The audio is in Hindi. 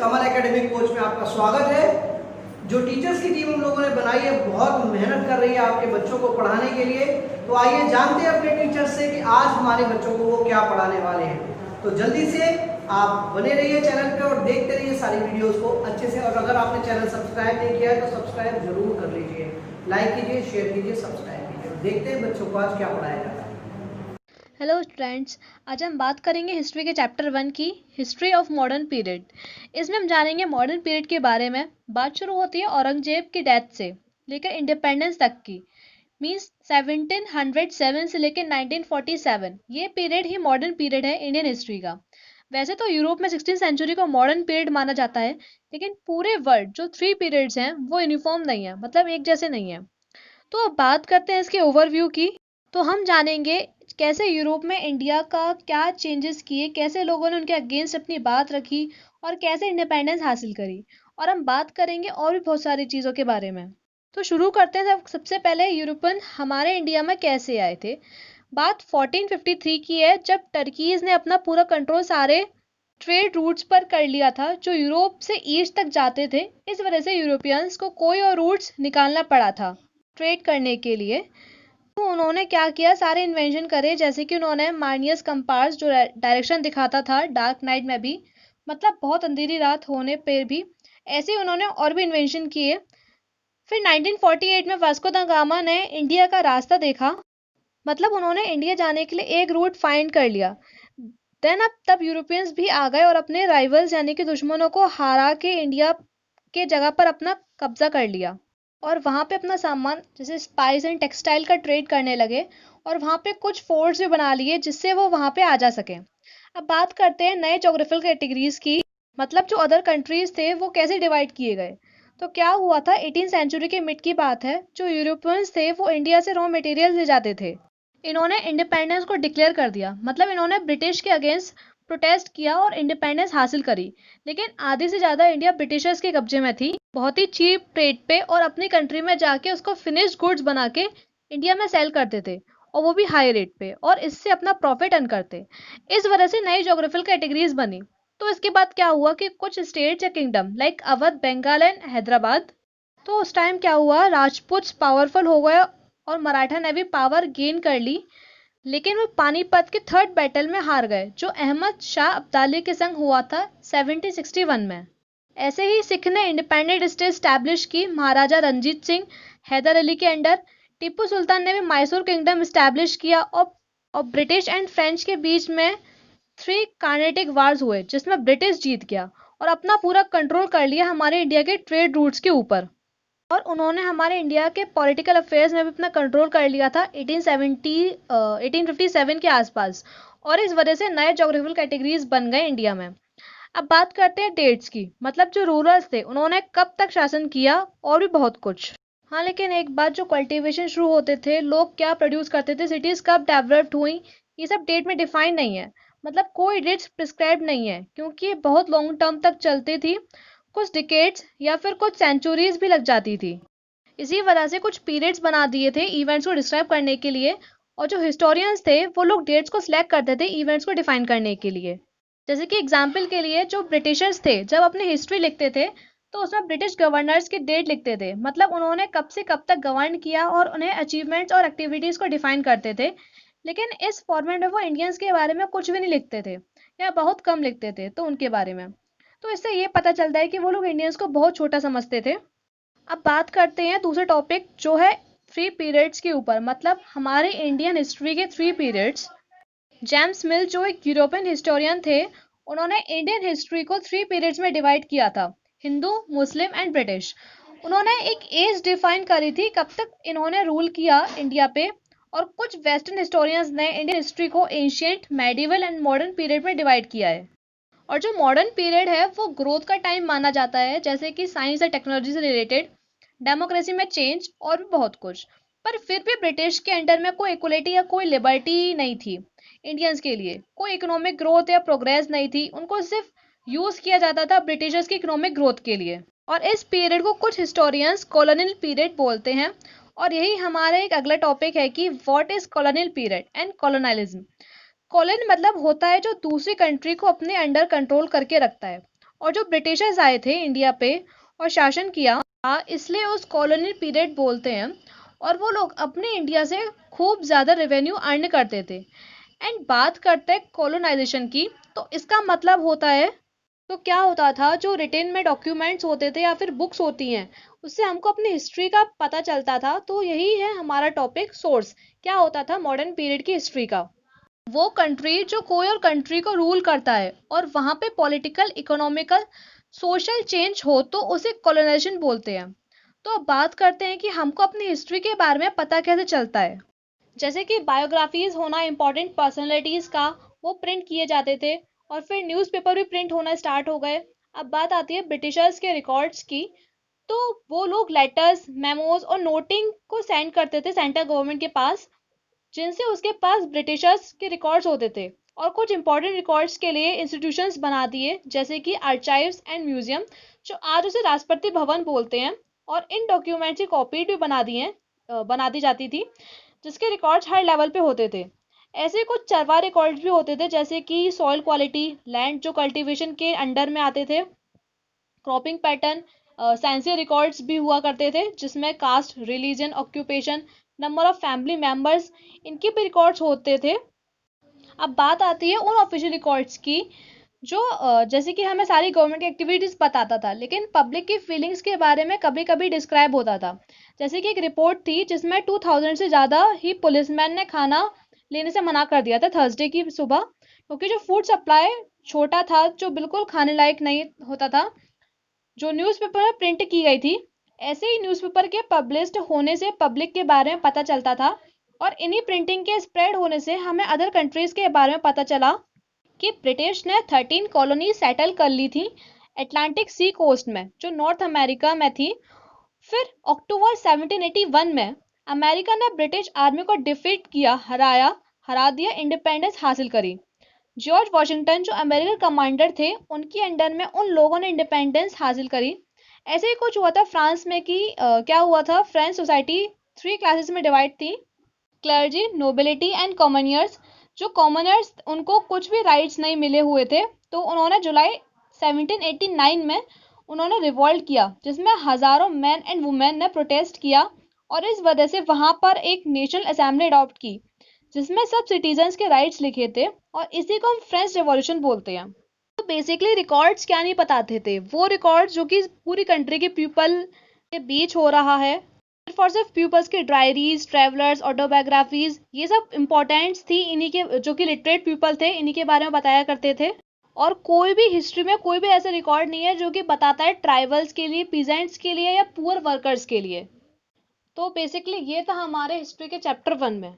कमल एकेडमिक कोच में आपका स्वागत है। जो टीचर्स की टीम हम लोगों ने बनाई है बहुत मेहनत कर रही है आपके बच्चों को पढ़ाने के लिए। तो आइए जानते हैं अपने टीचर्स से कि आज हमारे बच्चों को वो क्या पढ़ाने वाले हैं। तो जल्दी से आप बने रहिए चैनल पे और देखते रहिए सारी वीडियोस को अच्छे से। और अगर आपने चैनल सब्सक्राइब नहीं किया है तो सब्सक्राइब जरूर कर लीजिए, लाइक कीजिए, शेयर कीजिए, सब्सक्राइब कीजिए। देखते हैं बच्चों को आज क्या पढ़ाया जाता है। हेलो स्टूडेंट्स, आज हम बात करेंगे हिस्ट्री के चैप्टर 1 की हिस्ट्री ऑफ मॉडर्न पीरियड। इसमें हम जानेंगे मॉडर्न पीरियड के बारे में। बात शुरू होती है औरंगजेब की डेथ से लेकर इंडिपेंडेंस तक की, मींस 1707 से लेकर 1947। ये पीरियड ही मॉडर्न पीरियड है इंडियन हिस्ट्री का। वैसे तो यूरोप में 16th सेंचुरी को मॉडर्न पीरियड माना जाता है, लेकिन पूरे वर्ल्ड जो 3 पीरियड्स हैं वो यूनिफॉर्म नहीं है, मतलब एक जैसे नहीं है। तो अब बात करते हैं इसके ओवरव्यू की। तो हम जानेंगे कैसे यूरोप में इंडिया का क्या चेंजेस किए, कैसे लोगों ने उनके अगेंस्ट अपनी बात रखी और कैसे इंडिपेंडेंस हासिल करी। और हम बात करेंगे और भी बहुत सारी चीज़ों के बारे में। तो शुरू करते हैं। सबसे पहले यूरोपियन हमारे इंडिया में कैसे आए थे। बात 1453 की है, जब टर्कीज ने अपना पूरा कंट्रोल सारे ट्रेड रूट्स पर कर लिया था जो यूरोप से ईस्ट तक जाते थे। इस वजह से यूरोपियंस को कोई और रूट्स निकालना पड़ा था ट्रेड करने के लिए। तो उन्होंने क्या किया, सारे इन्वेंशन करे, जैसे कि उन्होंने मार्नियस कंपास जो डायरेक्शन दिखाता था डार्क नाइट में भी, मतलब बहुत अंधेरी रात होने पर भी, ऐसे ही उन्होंने और भी इन्वेंशन किए। फिर 1948 में वास्को द गामा ने इंडिया का रास्ता देखा, मतलब उन्होंने इंडिया जाने के लिए एक रूट फाइंड कर लिया। देन अब तब यूरोपियंस भी आ गए और अपने राइवल्स यानी कि दुश्मनों को हरा के इंडिया के जगह पर अपना कब्जा कर लिया और वहाँ पे अपना सामान जैसे स्पाइस एंड टेक्सटाइल का ट्रेड करने लगे और वहाँ पे कुछ फोर्ट्स भी बना लिए जिससे वो वहाँ पे आ जा सके। अब बात करते हैं नए जोग्राफिकल कैटेगरीज की, मतलब जो अदर कंट्रीज थे वो कैसे डिवाइड किए गए। तो क्या हुआ था, 18th सेंचुरी के मिड की बात है, जो यूरोपियंस थे वो इंडिया से रॉ मटेरियल ले जाते थे। इन्होंने इंडिपेंडेंस को डिक्लेयर कर दिया, मतलब इन्होंने ब्रिटिश के अगेंस्ट प्रोटेस्ट किया और इंडिपेंडेंस हासिल करी। लेकिन आधी से ज़्यादा इंडिया ब्रिटिशर्स के कब्जे में थी, बहुत ही चीप रेट पे, और अपनी कंट्री में जाके उसको फिनिश्ड गुड्स बना के इंडिया में सेल करते थे, और वो भी हाई रेट पे, और इससे अपना प्रॉफिट अर्न करते। इस वजह से नई जोग्राफिकल कैटेगरीज बनी। तो इसके बाद क्या हुआ कि कुछ स्टेट्स या kingdom like Awadh, Bengal and Hyderabad, तो उस टाइम क्या हुआ, राजपूत पावरफुल हो गए और मराठा ने भी पावर गेन कर ली। लेकिन वो पानीपत के थर्ड बैटल में हार गए, जो अहमद शाह अब्दाली के संग हुआ था 1761 में। ऐसे ही सिख ने इंडिपेंडेंट स्टेट स्टैब्लिश की, महाराजा रंजीत सिंह हैदर अली के अंडर। टीपू सुल्तान ने भी मैसूर किंगडम स्टैब्लिश किया और ब्रिटिश एंड फ्रेंच के बीच में 3 कार्नेटिक वार्स हुए जिसमें ब्रिटिश जीत गया और अपना पूरा कंट्रोल कर लिया हमारे इंडिया के ट्रेड रूट्स के ऊपर। और उन्होंने हमारे इंडिया के पॉलिटिकल अफेयर्स में भी अपना कंट्रोल कर लिया था 1857 के आसपास, और इस वजह से नए जोग्राफिकल कैटेगरीज बन गए इंडिया में। अब बात करते हैं डेट्स की, मतलब जो रूलर्स थे उन्होंने कब तक शासन किया और भी बहुत कुछ। हाँ, लेकिन एक बात, जो कल्टीवेशन शुरू होते थे, लोग क्या प्रोड्यूस करते थे, सिटीज कब डेवलप्ड हुई, ये सब डेट में डिफाइन नहीं है। मतलब कोई डेट्स प्रिस्क्राइब नहीं है, क्योंकि ये बहुत लॉन्ग टर्म तक चलती थी, कुछ डिकेड्स या फिर कुछ सेंचुरीज भी लग जाती थी। इसी वजह से कुछ पीरियड्स बना दिए थे इवेंट्स को डिस्क्राइब करने के लिए, और जो हिस्टोरियंस थे वो लोग डेट्स को सिलेक्ट करते थे इवेंट्स को डिफाइन करने के लिए। जैसे कि एग्जाम्पल के लिए, जो ब्रिटिशर्स थे जब अपनी हिस्ट्री लिखते थे तो उसमें ब्रिटिश गवर्नर्स की डेट लिखते थे, मतलब उन्होंने कब से कब तक गवर्न किया और उन्हें अचीवमेंट्स और एक्टिविटीज को डिफाइन करते थे। लेकिन इस फॉर्मेट में वो इंडियंस के बारे में कुछ भी नहीं लिखते थे या बहुत कम लिखते थे तो उनके बारे में। तो इससे ये पता चलता है कि वो लोग इंडियंस को बहुत छोटा समझते थे। अब बात करते हैं दूसरे टॉपिक जो है 3 पीरियड्स के ऊपर, मतलब हमारे इंडियन हिस्ट्री के 3 पीरियड्स। जेम्स मिल जो एक यूरोपियन हिस्टोरियन थे, उन्होंने इंडियन हिस्ट्री को 3 पीरियड्स में डिवाइड किया था, हिंदू, मुस्लिम एंड ब्रिटिश। उन्होंने एक एज डिफाइन करी थी कब तक इन्होंने रूल किया इंडिया पे। और कुछ वेस्टर्न हिस्टोरियंस ने इंडियन हिस्ट्री को ancient, medieval and modern period में डिवाइड किया है। और जो मॉडर्न पीरियड है वो ग्रोथ का टाइम माना जाता है, जैसे कि साइंस और टेक्नोलॉजी से रिलेटेड, डेमोक्रेसी में चेंज और भी बहुत कुछ। पर फिर भी ब्रिटिश के अंडर में कोई इक्वलिटी या कोई लिबर्टी नहीं थी इंडियंस के लिए, कोई इकोनॉमिक ग्रोथ या प्रोग्रेस नहीं थी, उनको सिर्फ यूज किया जाता था ब्रिटिशर्स की इकोनॉमिक ग्रोथ के लिए। और इस पीरियड को कुछ हिस्टोरियंस कॉलोनियल पीरियड बोलते हैं। और यही हमारा एक अगला टॉपिक है कि what is colonial period and colonialism. Colony मतलब होता है जो दूसरी कंट्री को अपने अंडर कंट्रोल करके रखता है, और जो ब्रिटिशर्स आए थे इंडिया पे और शासन किया, इसलिए उस कॉलोनियल पीरियड बोलते हैं। और वो लोग अपने इंडिया से खूब ज़्यादा रेवेन्यू अर्न करते थे। एंड बात करते हैं कॉलोनाइजेशन की, तो इसका मतलब होता है, तो क्या होता था, जो रिटेन में डॉक्यूमेंट्स होते थे या फिर बुक्स होती हैं, उससे हमको अपनी हिस्ट्री का पता चलता था। तो यही है हमारा टॉपिक, सोर्स। क्या होता था मॉडर्न पीरियड की हिस्ट्री का? वो कंट्री जो कोई और कंट्री को रूल करता है और वहाँ पे पॉलिटिकल, इकोनॉमिकल, सोशल चेंज हो तो उसे कॉलोनाइजेशन बोलते हैं। तो अब बात करते हैं कि हमको अपनी हिस्ट्री के बारे में पता कैसे चलता है। जैसे कि बायोग्राफीज होना इंपॉर्टेंट पर्सनैलिटीज का, वो प्रिंट किए जाते थे। और फिर न्यूज़पेपर भी प्रिंट होना स्टार्ट हो गए। अब बात आती है ब्रिटिशर्स के रिकॉर्ड्स की। तो वो लोग लेटर्स, मेमोज और नोटिंग को सेंड करते थे सेंट्रल गवर्नमेंट के पास, जिनसे उसके पास ब्रिटिशर्स के रिकॉर्ड्स होते थे। और कुछ इंपॉर्टेंट रिकॉर्ड्स के लिए इंस्टीट्यूशंस बना दिए, जैसे कि आर्चाइव्स एंड म्यूजियम, जो आज उसे राष्ट्रपति भवन बोलते हैं। और इन डॉक्यूमेंट्स की कॉपी भी बना दी जाती थी, जिसके रिकॉर्ड्स हर लेवल पे होते थे। ऐसे कुछ चरवा रिकॉर्ड्स भी होते थे, जैसे कि सॉइल क्वालिटी, लैंड जो कल्टीवेशन के अंडर में आते थे, क्रॉपिंग पैटर्न, सेंसियर रिकॉर्ड्स भी हुआ करते थे, जिसमें caste, religion, occupation, number of family members, इनके भी रिकॉर्ड्स होते थे। अब बात आती है उन ऑफिशियल रिकॉर्ड्स की, जो जैसे कि हमें सारी गवर्नमेंट की एक्टिविटीज बताता था, लेकिन पब्लिक की फीलिंग्स के बारे में कभी कभी डिस्क्राइब होता था। जैसे कि एक रिपोर्ट थी जिसमें 2000 से ज़्यादा ही पुलिसमैन ने खाना लेने से मना कर दिया था थर्सडे की सुबह, क्योंकि जो फूड सप्लाई छोटा था, जो बिल्कुल खाने लायक नहीं होता था, जो न्यूज़पेपर में प्रिंट की गई थी। ऐसे ही न्यूज़पेपर के पब्लिश्ड होने से पब्लिक के बारे में पता चलता था। और इन्हीं प्रिंटिंग के स्प्रेड होने से हमें अदर कंट्रीज़ के बारे में पता चला कि ब्रिटिश ने 13 कॉलोनी सेटल कर ली थी अटलांटिक सी कोस्ट में, जो नॉर्थ अमेरिका में थी। फिर अक्टूबर 1781 में अमेरिका ने ब्रिटिश आर्मी को डिफीट किया, हरा दिया, इंडिपेंडेंस हासिल करी। जॉर्ज वॉशिंगटन जो अमेरिकन कमांडर थे, उनके अंडर में उन लोगों ने इंडिपेंडेंस हासिल करी। ऐसे ही कुछ हुआ था फ्रांस में कि क्या हुआ था, फ्रेंच सोसाइटी 3 क्लासेस में डिवाइड थी, क्लर्जी, नोबिलिटी एंड कॉमनर्स। जो कॉमनर्स, उनको कुछ भी राइट्स नहीं मिले हुए थे, तो उन्होंने जुलाई 1789 में उन्होंने रिवॉल्ट किया, जिसमें हजारों मैन एंड वुमेन ने प्रोटेस्ट किया। और इस वजह से वहां पर एक नेशनल असेंबली अडॉप्ट की, जिसमें सब सिटीजन्स के राइट्स लिखे थे। और इसी को हम फ्रेंच रेवोल्यूशन बोलते हैं। तो बेसिकली रिकॉर्ड्स क्या नहीं बताते थे, वो रिकॉर्ड्स जो कि पूरी कंट्री के पीपल के बीच हो रहा है, सिर्फ और सिर्फ पीपल्स के डायरीज, ट्रैवलर्स, ऑटोबायोग्राफीज, ये सब इंपॉर्टेंट्स थी इन्हीं के, जो कि लिटरेट पीपल थे, इन्हीं के बारे में बताया करते थे। और कोई भी हिस्ट्री में कोई भी ऐसा रिकॉर्ड नहीं है जो कि बताता है ट्राइबल्स के लिए, पीजेंट्स के लिए या पुअर वर्कर्स के लिए। तो बेसिकली ये था हमारे हिस्ट्री के चैप्टर 1 में।